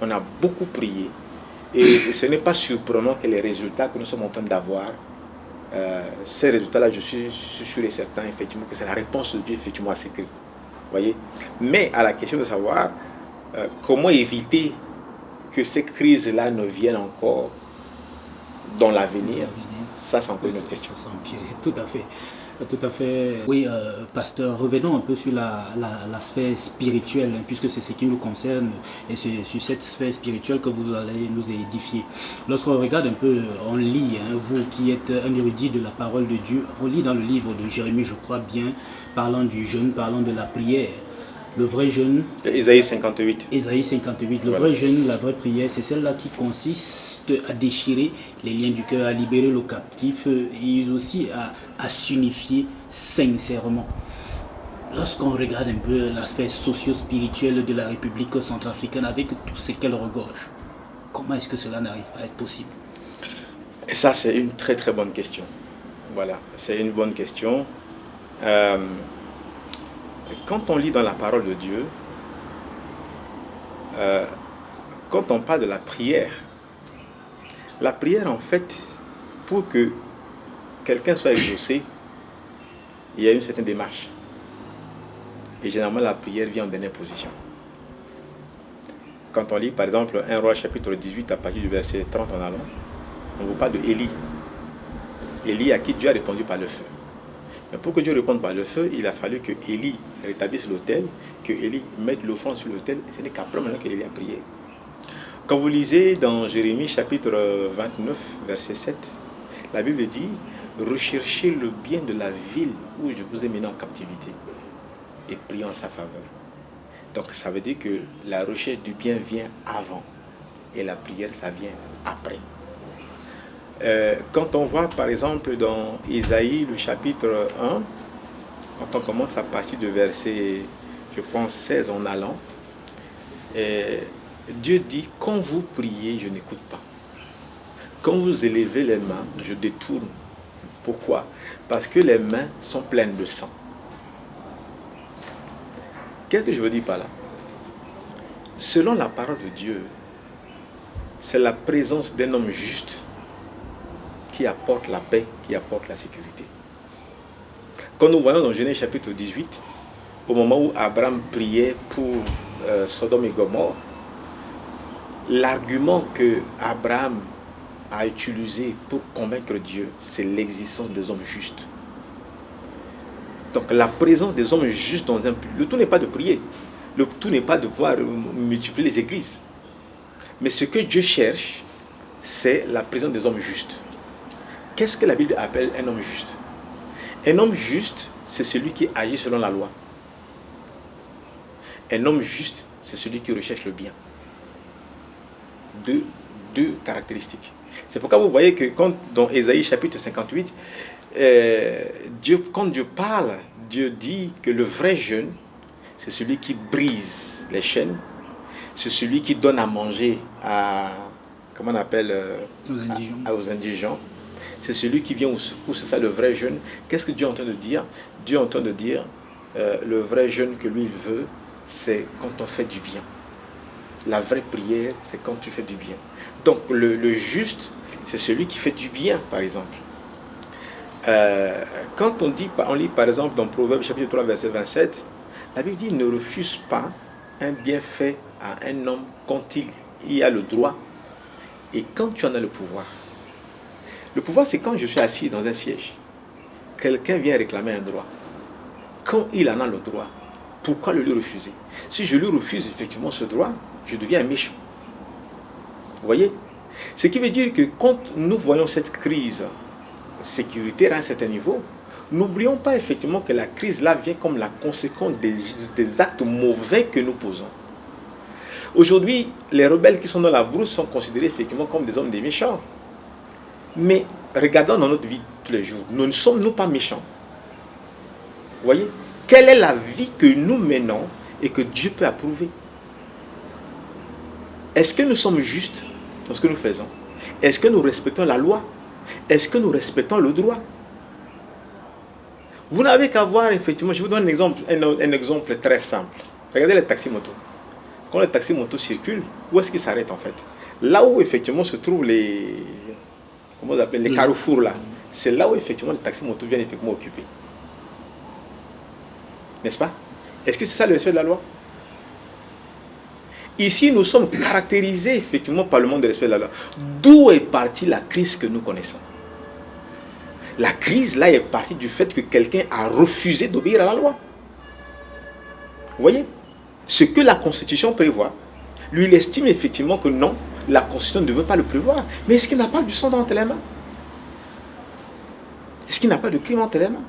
On a beaucoup prié. Et ce n'est pas surprenant que les résultats que nous sommes en train d'avoir, ces résultats-là, je suis sûr et certain, effectivement, que c'est la réponse de Dieu, effectivement, à ces crises. Voyez? Mais à la question de savoir comment éviter que ces crises-là ne viennent encore dans l'avenir, ça, c'est encore une autre question. Tout à fait. Tout à fait. Oui, pasteur, revenons un peu sur la sphère spirituelle, hein, puisque c'est ce qui nous concerne, et c'est sur cette sphère spirituelle que vous allez nous édifier. Lorsqu'on regarde un peu, on lit, hein, vous qui êtes un érudit de la parole de Dieu, on lit dans le livre de Jérémie, je crois bien, parlant du jeûne, parlant de la prière. Le vrai jeûne, Ésaïe 58. Ésaïe 58, le Voilà. vrai jeûne, la vraie prière, c'est celle-là qui consiste à déchirer les liens du cœur, à libérer le captif et aussi à s'unifier sincèrement. Lorsqu'on regarde un peu l'aspect socio-spirituel de la République centrafricaine avec tout ce qu'elle regorge, comment est-ce que cela n'arrive pas à être possible? Et ça, c'est une très très bonne question. Voilà, c'est une bonne question. Euh, Quand on lit dans la parole de Dieu, quand on parle de la prière en fait, pour que quelqu'un soit exaucé, il y a une certaine démarche. Et généralement, la prière vient en dernière position. Quand on lit par exemple 1 Roi chapitre 18 à partir du verset 30 en allant, on vous parle de Élie. Élie à qui Dieu a répondu par le feu. Mais pour que Dieu réponde par le feu, il a fallu que Élie rétablisse l'autel, que Élie mette l'offrande sur l'autel, et ce n'est qu'après maintenant que Élie a prié. Quand vous lisez dans Jérémie chapitre 29, verset 7, la Bible dit « Recherchez le bien de la ville où je vous ai mené en captivité et priez en sa faveur. » Donc ça veut dire que la recherche du bien vient avant et la prière, ça vient après. Quand on voit par exemple dans Ésaïe le chapitre 1, quand on commence à partir du verset, je pense 16 en allant, Dieu dit, quand vous priez, je n'écoute pas. Quand vous élevez les mains, je détourne. Pourquoi? Parce que les mains sont pleines de sang. Qu'est-ce que je veux dire par là? Selon la parole de Dieu, c'est la présence d'un homme juste qui apporte la paix, qui apporte la sécurité. Quand nous voyons dans Genèse chapitre 18, au moment où Abraham priait pour Sodome et Gomorrhe, l'argument que Abraham a utilisé pour convaincre Dieu, c'est l'existence des hommes justes. Donc la présence des hommes justes dans un... Le tout n'est pas de prier, le tout n'est pas de pouvoir multiplier les églises. Mais ce que Dieu cherche, c'est la présence des hommes justes. Qu'est-ce que la Bible appelle un homme juste? Un homme juste, c'est celui qui agit selon la loi. Un homme juste, c'est celui qui recherche le bien. Deux caractéristiques. C'est pourquoi vous voyez que quand, dans Ésaïe chapitre 58, quand Dieu parle, Dieu dit que le vrai jeûne, c'est celui qui brise les chaînes, c'est celui qui donne à manger comment on appelle, aux indigents. C'est celui qui vient au secours, c'est ça le vrai jeûne. Qu'est-ce que Dieu est en train de dire? Dieu est en train de dire, le vrai jeûne que lui il veut, c'est quand on fait du bien. La vraie prière, c'est quand tu fais du bien. Donc le juste, c'est celui qui fait du bien, par exemple. Quand on lit par exemple dans Proverbe chapitre 3, verset 27, la Bible dit, ne refuse pas un bienfait à un homme quand il a le droit et quand tu en as le pouvoir. Le pouvoir, c'est quand je suis assis dans un siège. Quelqu'un vient réclamer un droit. Quand il en a le droit, pourquoi le lui refuser? Si je lui refuse effectivement ce droit, je deviens un méchant. Vous voyez? Ce qui veut dire que quand nous voyons cette crise sécuritaire à un certain niveau, n'oublions pas effectivement que la crise là vient comme la conséquence des actes mauvais que nous posons. Aujourd'hui, les rebelles qui sont dans la brousse sont considérés effectivement comme des hommes des méchants. Mais regardons dans notre vie tous les jours, nous ne sommes pas méchants. Vous voyez? Quelle est la vie que nous menons et que Dieu peut approuver? Est-ce que nous sommes justes dans ce que nous faisons? Est-ce que nous respectons la loi? Est-ce que nous respectons le droit? Vous n'avez qu'à voir effectivement, je vous donne un exemple très simple. Regardez les taxis-motos. Quand les taxis-motos circulent, où est-ce qu'ils s'arrêtent en fait? Là où effectivement se trouvent les... Comment on appelle, les carrefours là, c'est là où effectivement les taxis-motos viennent effectivement occuper. N'est-ce pas? Est-ce que c'est ça le respect de la loi? Ici, nous sommes caractérisés effectivement par le manque de respect de la loi. D'où est partie la crise que nous connaissons? La crise là est partie du fait que quelqu'un a refusé d'obéir à la loi. Vous voyez? Ce que la Constitution prévoit, lui il estime effectivement que non, la Constitution ne veut pas le prévoir. Mais est-ce qu'il n'a pas du sang entre les mains? Est-ce qu'il n'a pas de crime entre les mains?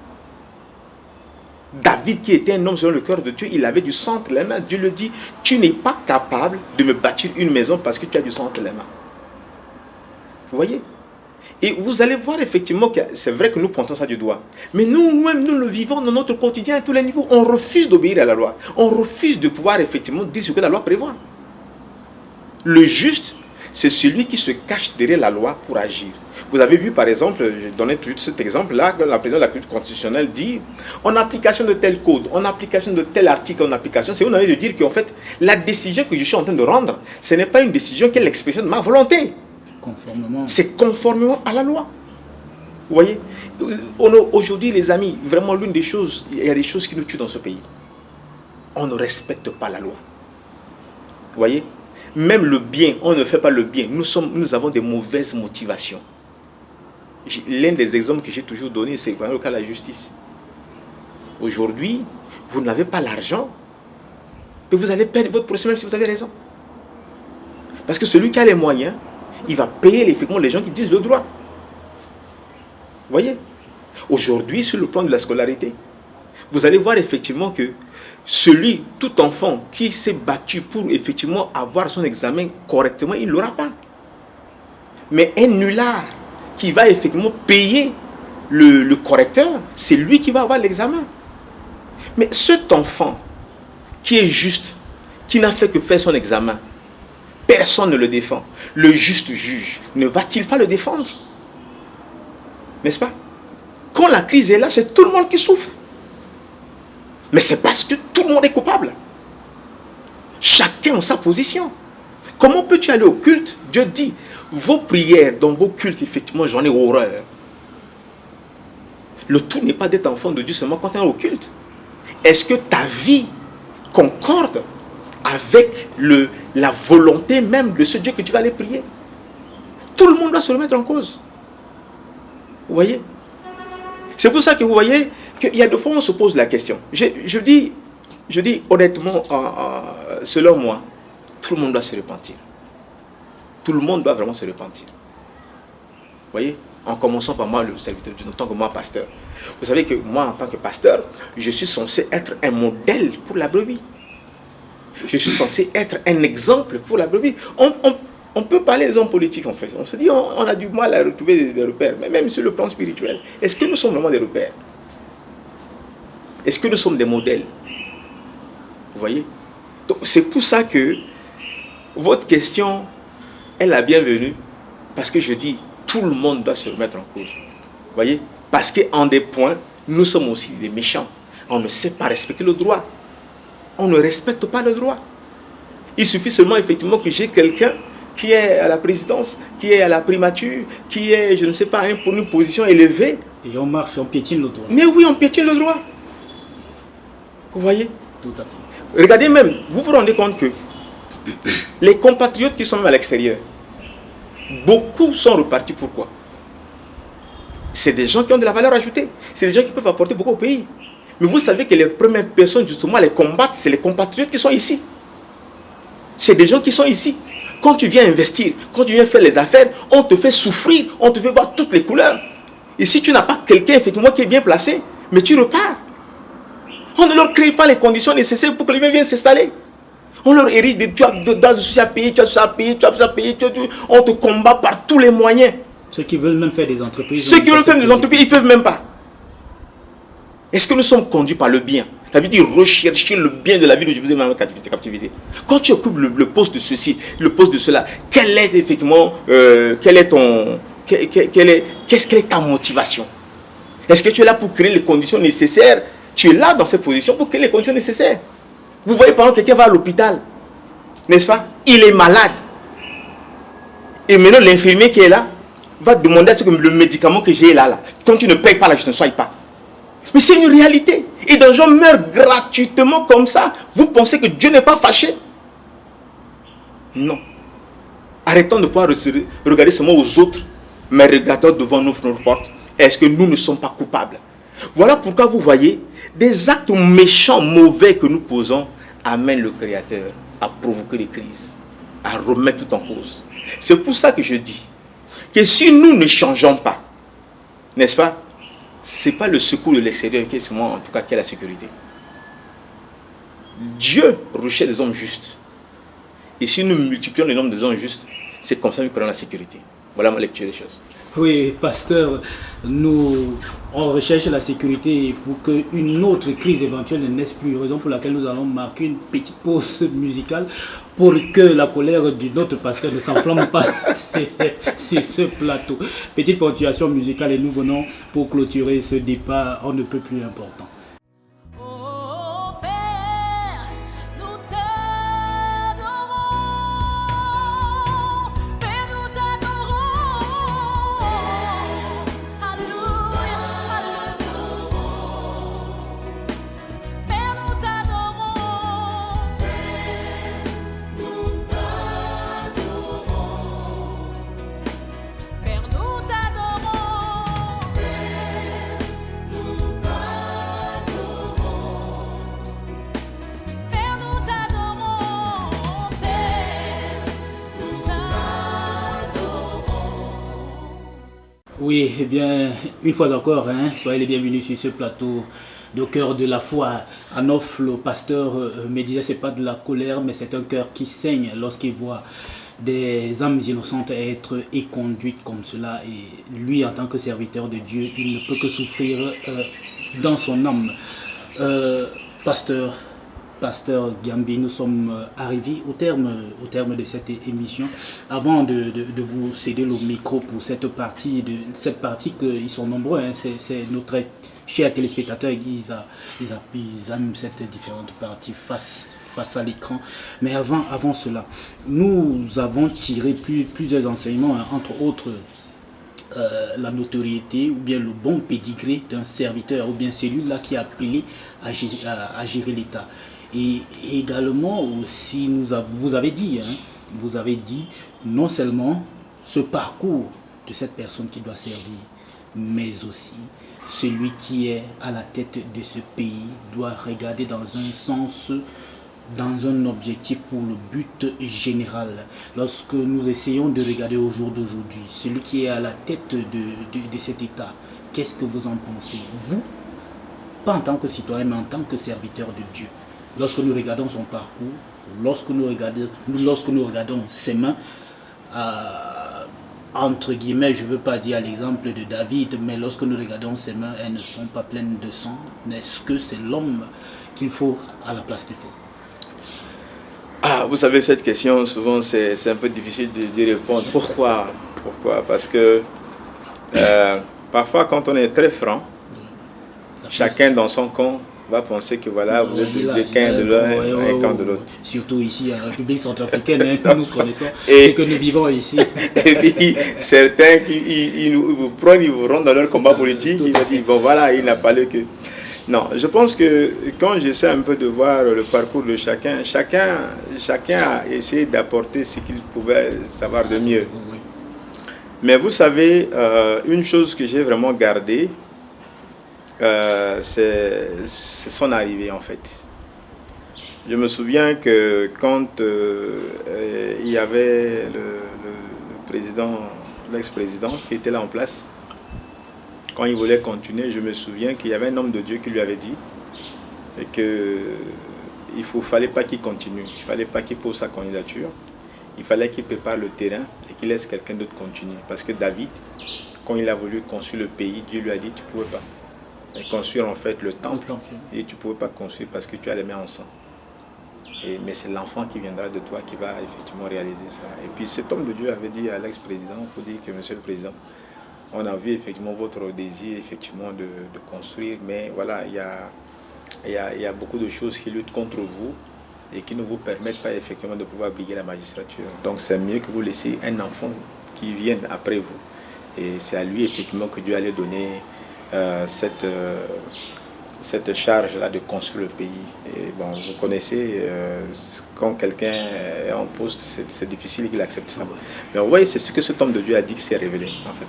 David, qui était un homme selon le cœur de Dieu, il avait du sang entre les mains. Dieu le dit, tu n'es pas capable de me bâtir une maison parce que tu as du sang entre les mains. Vous voyez? Et vous allez voir effectivement que c'est vrai que nous pointons ça du doigt. Mais nous-mêmes, nous le vivons dans notre quotidien à tous les niveaux. On refuse d'obéir à la loi. On refuse de pouvoir effectivement dire ce que la loi prévoit. Le juste, c'est celui qui se cache derrière la loi pour agir. Vous avez vu par exemple, je donnais tout cet exemple-là, que la présidente de la Cour constitutionnelle dit, en application de tel code, en application de tel article, en application, c'est une manière de dire qu'en fait, la décision que je suis en train de rendre, ce n'est pas une décision qui est l'expression de ma volonté. C'est conformément à la loi. Vous voyez? Aujourd'hui, les amis, vraiment l'une des choses, il y a des choses qui nous tuent dans ce pays. On ne respecte pas la loi. Vous voyez? Même le bien, on ne fait pas le bien. Nous avons des mauvaises motivations. L'un des exemples que j'ai toujours donné, c'est le cas de la justice. Aujourd'hui, vous n'avez pas l'argent, et vous allez perdre votre procès même si vous avez raison. Parce que celui qui a les moyens, il va payer effectivement les gens qui disent le droit. Vous voyez? Aujourd'hui, sur le plan de la scolarité, vous allez voir effectivement que tout enfant qui s'est battu pour effectivement avoir son examen correctement, il ne l'aura pas. Mais un nulard qui va effectivement payer le correcteur, c'est lui qui va avoir l'examen. Mais cet enfant qui est juste, qui n'a fait que faire son examen, personne ne le défend. Le juste juge ne va-t-il pas le défendre? N'est-ce pas? Quand la crise est là, c'est tout le monde qui souffre. Mais c'est parce que tout le monde est coupable. Chacun a sa position. Comment peux-tu aller au culte? Dieu dit, vos prières dans vos cultes, effectivement, j'en ai horreur. Le tout n'est pas d'être enfant de Dieu seulement quand tu es au culte. Est-ce que ta vie concorde avec la volonté même de ce Dieu que tu vas aller prier? Tout le monde doit se remettre en cause. Vous voyez? C'est pour ça que vous voyez qu'il y a des fois où on se pose la question. Je dis honnêtement, selon moi, tout le monde doit se repentir. Tout le monde doit vraiment se repentir. Vous voyez? En commençant par moi, le serviteur de Dieu, en tant que moi, pasteur. Vous savez que moi, en tant que pasteur, je suis censé être un modèle pour la brebis. Je suis censé être un exemple pour la brebis. On peut parler des hommes politiques en fait. On se dit, on a du mal à retrouver des repères. Mais même sur le plan spirituel, est-ce que nous sommes vraiment des repères? Est-ce que nous sommes des modèles? Vous voyez? Donc c'est pour ça que votre question est la bienvenue. Parce que je dis, tout le monde doit se remettre en cause. Vous voyez? Parce qu'en des points, nous sommes aussi des méchants. On ne sait pas respecter le droit. On ne respecte pas le droit. Il suffit seulement effectivement que j'ai quelqu'un qui est à la présidence, qui est à la primature, qui est, je ne sais pas, pour une position élevée. Et on marche, on piétine le droit. Mais oui, on piétine le droit. Vous voyez? Tout à fait. Regardez même, vous vous rendez compte que les compatriotes qui sont même à l'extérieur, beaucoup sont repartis. Pourquoi? C'est des gens qui ont de la valeur ajoutée. C'est des gens qui peuvent apporter beaucoup au pays. Mais vous savez que les premières personnes justement à les combattre, c'est les compatriotes qui sont ici. C'est des gens qui sont ici. Quand tu viens investir, quand tu viens faire les affaires, on te fait souffrir, on te fait voir toutes les couleurs. Et si tu n'as pas quelqu'un effectivement qui est bien placé, mais tu repars. On ne leur crée pas les conditions nécessaires pour que les gens viennent s'installer. On leur érige des tu as ceci à payer, tu as ça à payer, tu as ça à payer, on te combat par tous les moyens. Ceux qui veulent même faire des entreprises. Ceux qui veulent faire des entreprises, ils ne peuvent même pas. Est-ce que nous sommes conduits par le bien? Ça veut dire rechercher le bien de la vie de Dieu dans la captivité. Quand tu occupes le poste de ceci, le poste de cela, quelle est effectivement, quelle est ta motivation? Est-ce que tu es là pour créer les conditions nécessaires? Tu es là dans cette position pour créer les conditions nécessaires. Vous voyez par exemple quelqu'un va à l'hôpital, n'est-ce pas? Il est malade. Et maintenant l'infirmier qui est là va demander à ce que le médicament que j'ai là, quand tu ne payes pas là, je ne sois pas. Mais c'est une réalité. Et des gens meurent gratuitement comme ça. Vous pensez que Dieu n'est pas fâché? Non. Arrêtons de pouvoir regarder seulement aux autres, mais regardons devant notre porte. Est-ce que nous ne sommes pas coupables? Voilà pourquoi vous voyez, des actes méchants, mauvais que nous posons, amènent le Créateur à provoquer des crises, à remettre tout en cause. C'est pour ça que je dis que si nous ne changeons pas, n'est-ce pas, ce n'est pas le secours de l'extérieur qui est en tout cas qui est la sécurité. Dieu recherche des hommes justes. Et si nous multiplions le nombre des hommes justes, c'est comme ça que nous créons la sécurité. Voilà ma lecture des choses. Oui, pasteur, on recherche la sécurité pour qu'une autre crise éventuelle ne naisse plus. Raison pour laquelle nous allons marquer une petite pause musicale pour que la colère de notre pasteur ne s'enflamme pas sur ce plateau. Petite ponctuation musicale et nous venons pour clôturer ce débat on ne peut plus important. Oui, eh bien, une fois encore, soyez les bienvenus sur ce plateau de cœur de la foi. Anof, le pasteur, me disait, c'est pas de la colère, mais c'est un cœur qui saigne lorsqu'il voit des âmes innocentes être éconduites comme cela. Et lui, en tant que serviteur de Dieu, il ne peut que souffrir dans son âme. Pasteur Gambi, nous sommes arrivés au terme de cette émission. Avant de vous céder le micro pour cette partie qu'ils sont nombreux, c'est notre chers téléspectateurs, ils aiment cette différente partie face à l'écran. Mais avant cela, nous avons tiré plusieurs enseignements, entre autres la notoriété ou bien le bon pédigré d'un serviteur ou bien celui-là qui est appelé à gérer l'État. Et également aussi, vous avez dit non seulement ce parcours de cette personne qui doit servir, mais aussi celui qui est à la tête de ce pays doit regarder dans un sens, dans un objectif pour le but général. Lorsque nous essayons de regarder au jour d'aujourd'hui, celui qui est à la tête de cet État, qu'est-ce que vous en pensez? Vous, pas en tant que citoyen, mais en tant que serviteur de Dieu. Lorsque nous regardons son parcours, lorsque nous regardons ses mains, entre guillemets, je ne veux pas dire l'exemple de David, mais lorsque nous regardons ses mains, elles ne sont pas pleines de sang. Est-ce que c'est l'homme qu'il faut à la place qu'il faut? Vous savez, cette question, souvent, c'est un peu difficile de répondre. Pourquoi? Parce que parfois, quand on est très franc, chacun dans son camp va penser que voilà, vous êtes de camp de l'un et un camp de l'autre. Surtout ici, en République centrafricaine, nous connaissons et que nous vivons ici. Et puis, certains, ils vous prennent, ils vous rendent dans leur combat politique, ils vont dire, bon voilà, il n'a parlé que... Non, je pense que quand j'essaie un peu de voir le parcours de chacun a essayé d'apporter ce qu'il pouvait savoir de mieux. Mais vous savez, une chose que j'ai vraiment gardée, c'est son arrivée en fait. Je me souviens que quand il y avait le président, l'ex-président qui était là en place, quand il voulait continuer, je me souviens qu'il y avait un homme de Dieu qui lui avait dit et que il ne fallait pas qu'il continue, il ne fallait pas qu'il pose sa candidature, il fallait qu'il prépare le terrain et qu'il laisse quelqu'un d'autre continuer. Parce que David, quand il a voulu construire le pays, Dieu lui a dit tu ne pouvais pas. Et construire en fait le temple et tu ne pouvais pas construire parce que tu as les mains en sang. Mais c'est l'enfant qui viendra de toi qui va effectivement réaliser ça. Et puis cet homme de Dieu avait dit à l'ex-président, il faut dire que monsieur le président, on a vu effectivement votre désir effectivement de construire, mais voilà, il y a beaucoup de choses qui luttent contre vous et qui ne vous permettent pas effectivement de pouvoir briguer la magistrature. Donc c'est mieux que vous laissiez un enfant qui vienne après vous. Et c'est à lui effectivement que Dieu allait donner cette charge-là de construire le pays. Et bon, vous connaissez, quand quelqu'un est en poste, c'est difficile qu'il accepte ça. Mais vous voyez, c'est ce que cet homme de Dieu a dit qui s'est révélé, en fait.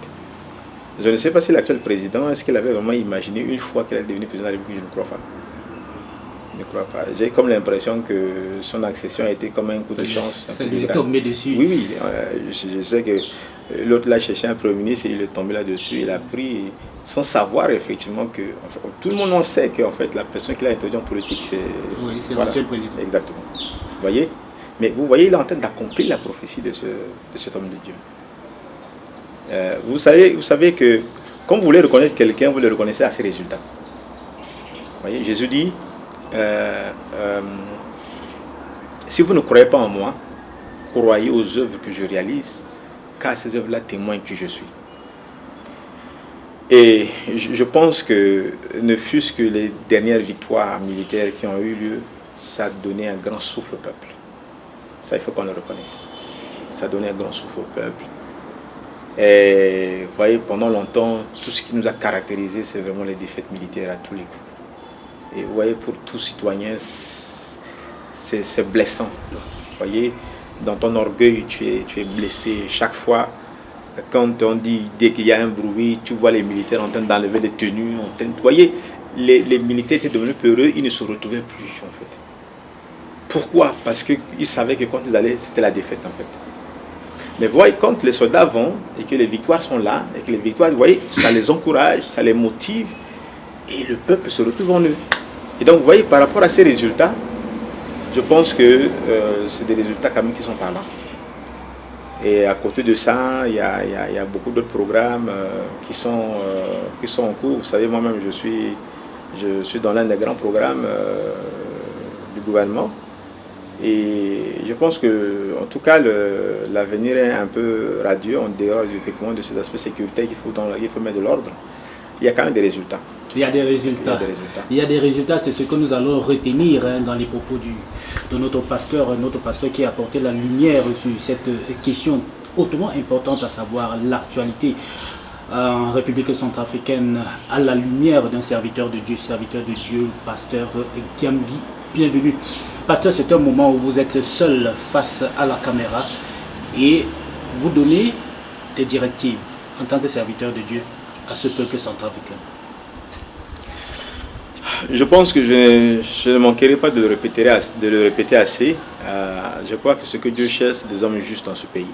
Je ne sais pas si l'actuel président, est-ce qu'il avait vraiment imaginé une fois qu'il allait devenir président de la République? Je ne crois pas. Je ne crois pas. J'ai comme l'impression que son accession a été comme un coup de chance. Ça lui est tombé dessus. Oui, je sais que L'autre là cherchait un premier ministre et il est tombé là-dessus. Il a pris sans savoir effectivement que tout le monde en sait qu'en fait la personne qui l'a introduit en politique c'est l'ancien président. Exactement. Vous voyez? Mais vous voyez, il est en train d'accomplir la prophétie de cet homme de Dieu. Vous savez que quand vous voulez reconnaître quelqu'un, vous le reconnaissez à ses résultats. Vous voyez, Jésus dit si vous ne croyez pas en moi, croyez aux œuvres que je réalise, car ces œuvres-là témoignent qui je suis. Et je pense que ne fût-ce que les dernières victoires militaires qui ont eu lieu, ça a donné un grand souffle au peuple. Ça, il faut qu'on le reconnaisse. Ça a donné un grand souffle au peuple. Et vous voyez, pendant longtemps, tout ce qui nous a caractérisé, c'est vraiment les défaites militaires à tous les coups. Et vous voyez, pour tout citoyen, c'est blessant. Vous voyez, dans ton orgueil, tu es blessé. Chaque fois, quand on dit, dès qu'il y a un bruit, tu vois les militaires en train d'enlever les tenues. Vous voyez, les militaires étaient devenus peureux, ils ne se retrouvaient plus, en fait. Pourquoi? Parce qu'ils savaient que quand ils allaient, c'était la défaite, en fait. Mais vous voyez, quand les soldats vont et que les victoires sont là, et que les victoires, vous voyez, ça les encourage, ça les motive, et le peuple se retrouve en eux. Et donc, vous voyez, par rapport à ces résultats, je pense que c'est des résultats quand même qui sont par là. Et à côté de ça, il y a beaucoup d'autres programmes qui sont en cours. Vous savez, moi-même, je suis dans l'un des grands programmes du gouvernement. Et je pense que, en tout cas, l'avenir est un peu radieux en dehors effectivement de ces aspects sécuritaires qu'il faut mettre de l'ordre. Il y a quand même des résultats. Il y a des résultats. Il y a des résultats, c'est ce que nous allons retenir dans les propos de notre pasteur qui a apporté la lumière sur cette question hautement importante, à savoir l'actualité en République centrafricaine à la lumière d'un serviteur de Dieu, le pasteur Gambi. Bienvenue. Pasteur, c'est un moment où vous êtes seul face à la caméra et vous donnez des directives en tant que serviteur de Dieu à ce peuple centrafricain. Je pense que je ne manquerai pas de le répéter assez. Je crois que ce que Dieu cherche, c'est des hommes justes dans ce pays.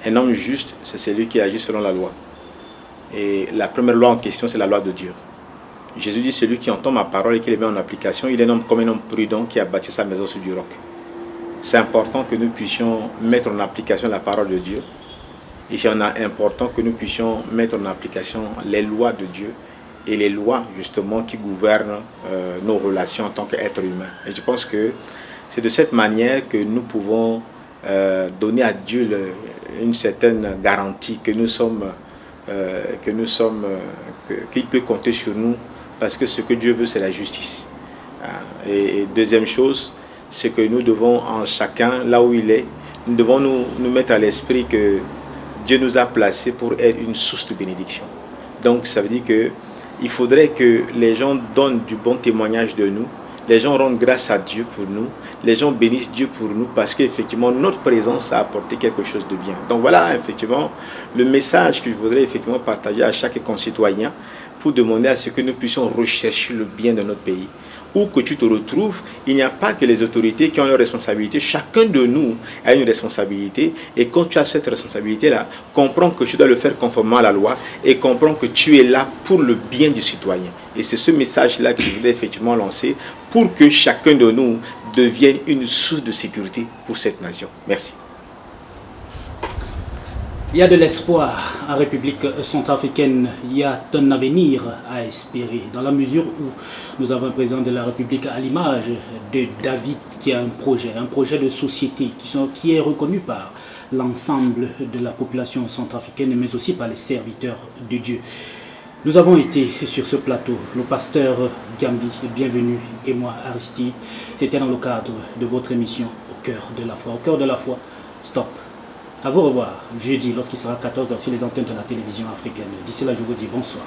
Un homme juste, c'est celui qui agit selon la loi. Et la première loi en question, c'est la loi de Dieu. Jésus dit, celui qui entend ma parole et qui les met en application, il est un homme comme un homme prudent qui a bâti sa maison sur du roc. C'est important que nous puissions mettre en application la parole de Dieu. Et c'est important que nous puissions mettre en application les lois de Dieu et les lois justement qui gouvernent nos relations en tant qu'êtres humains. Et je pense que c'est de cette manière que nous pouvons donner à Dieu une certaine garantie que qu'il peut compter sur nous, parce que ce que Dieu veut, c'est la justice. Et deuxième chose, c'est que nous devons en chacun, là où il est, nous devons nous mettre à l'esprit que Dieu nous a placés pour être une source de bénédiction. Donc ça veut dire que il faudrait que les gens donnent du bon témoignage de nous, les gens rendent grâce à Dieu pour nous, les gens bénissent Dieu pour nous, parce qu'effectivement notre présence a apporté quelque chose de bien. Donc voilà effectivement le message que je voudrais effectivement partager à chaque concitoyen pour demander à ce que nous puissions rechercher le bien de notre pays. Où que tu te retrouves, il n'y a pas que les autorités qui ont leur responsabilité. Chacun de nous a une responsabilité. Et quand tu as cette responsabilité-là, comprends que tu dois le faire conformément à la loi et comprends que tu es là pour le bien du citoyen. Et c'est ce message-là que je voulais effectivement lancer pour que chacun de nous devienne une source de sécurité pour cette nation. Merci. Il y a de l'espoir en République centrafricaine, il y a un avenir à espérer, dans la mesure où nous avons un président de la République à l'image de David qui a un projet de société qui est reconnu par l'ensemble de la population centrafricaine, mais aussi par les serviteurs de Dieu. Nous avons été sur ce plateau, le pasteur Gambi, bienvenue, et moi Aristide. C'était dans le cadre de votre émission Au cœur de la foi. Au cœur de la foi, stop. À vous revoir jeudi lorsqu'il sera 14h sur les antennes de la télévision africaine. D'ici là, je vous dis bonsoir.